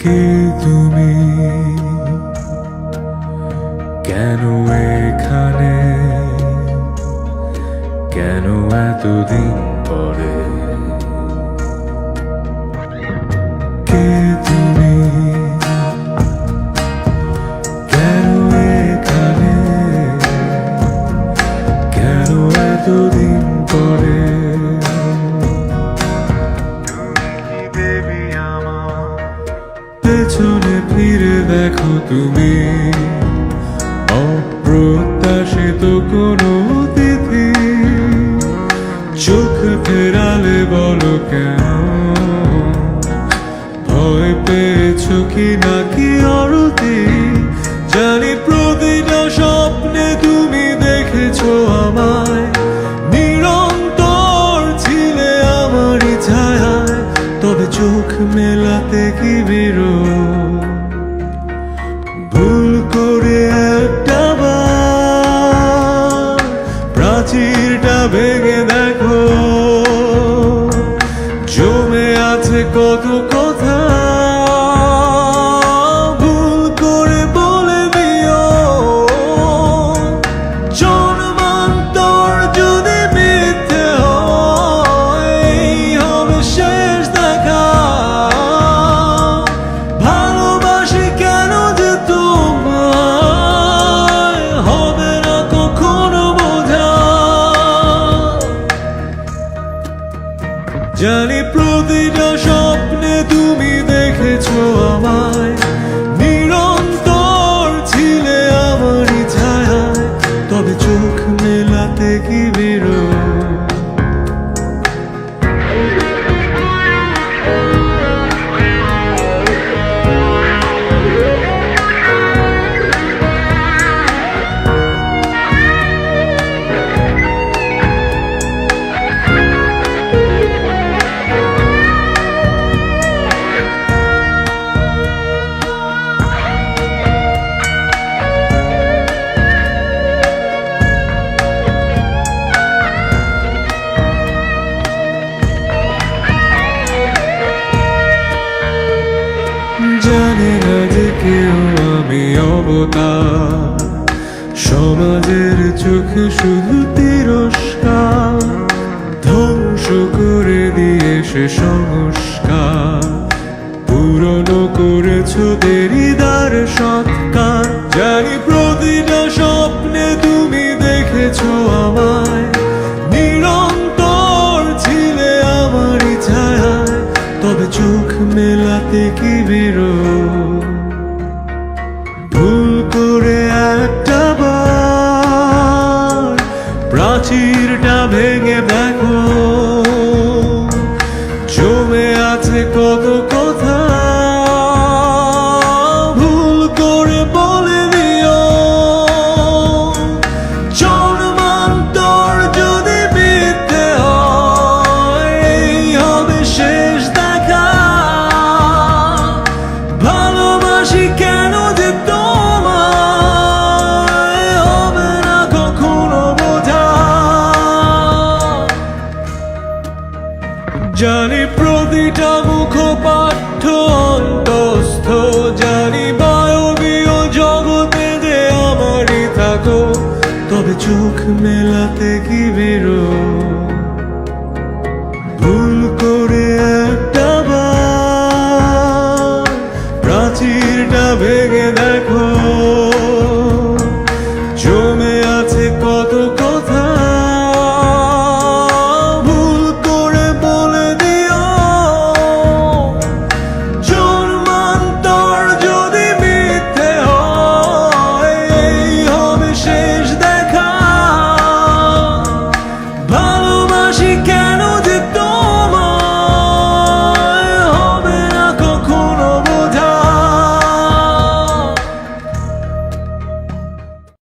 কে তুমি, কেন এখানে, কেন এতদিন পরে? কে তুমি, কেন এখানে, কেন এতদিন পরে? পেছনে ফিরে দেখো তুমি, অপ্রত্যাশিত কোনো অতিথি। চোখ ফেরালে বলো কেন, ভয় পেয়েছো কি নাকি অরতি? জানি প্রতিটা স্বপ্নে তুমি দেখেছো আমায়, নিরন্তর ছিলে আমারই ছায়ায়। তবে চোখ মেলাতে কি বিরোধ? ভুল করে একটা বার প্রাচীরটা ভেঙে দেখো, জমে আছে কত কথা। ভুল করে বলে দিও, জন্মান্তর যদি মিথ্যে হয়, এই হবে শেষ দেখা। ভালোবাসি কেন যে তোমায়, হবে না কখনো বোঝা। জানি প্রতিটা স্বপ্নে তুমি দেখেছো আমায়, নিরন্তর ছিলে আমারই ছায়ায়। তবে চোখ মেলাতে কি বিরোধ? জানে না যে কেউ আমি অবতার, সমাজের চোখে শুধু তিরস্কার। ধ্বংস করে দিয়ে সে সংস্কার, পুরনো করেছো দেরিদার সৎকার। জানি প্রতিটা স্বপ্নে তুমি দেখেছো আমায়, নিরন্তর ছিলে আমারই ছায়ায়। তবে চোখ মেলাতে কি বিরোধ? ভুল করে একটা বার প্রাচীরটা ভেঙে দেখো, জমে আছে কত কথা। ভুল করে বলে দিও, জন্মান্তর যদি মিথ্যে হয়, এই হবে শেষ দেখা। ভালোবাসি কেন যে তোমায়, হবে না কখনো বোঝা। জানি প্রতিটা মুখপাঠ্য অন্তস্থ, জানি বায়বীয় জগতে যে আমারই থাকো। তবে চোখ মেলাতে কি বিরোধ?